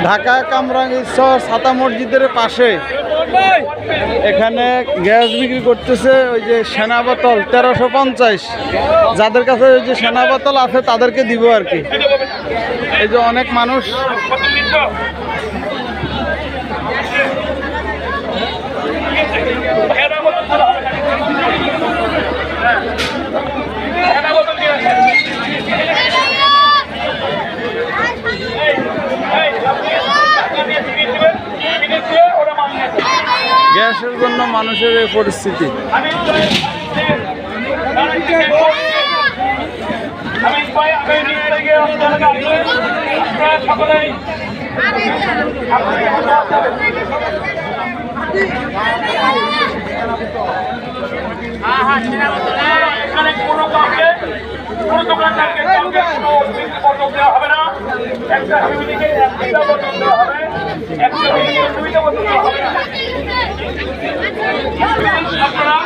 ঢাকা কামরাঙ্গীরচর ছাতা মসজিদের পাশে এখানে গ্যাস বিক্রি করতেছে ওই যে সেনা বোতল 1350। যাদের কাছে ওই যে সেনা বোতল আছে তাদেরকে দিব আর কি। এই যে অনেক মানুষ গ্যাসের জন্য মানুষের এই পরিস্থিতি। হবে না, একটা বোতল দেওয়া হবে, একটা দুইটা বোতল দেওয়া হবে না। আপনারা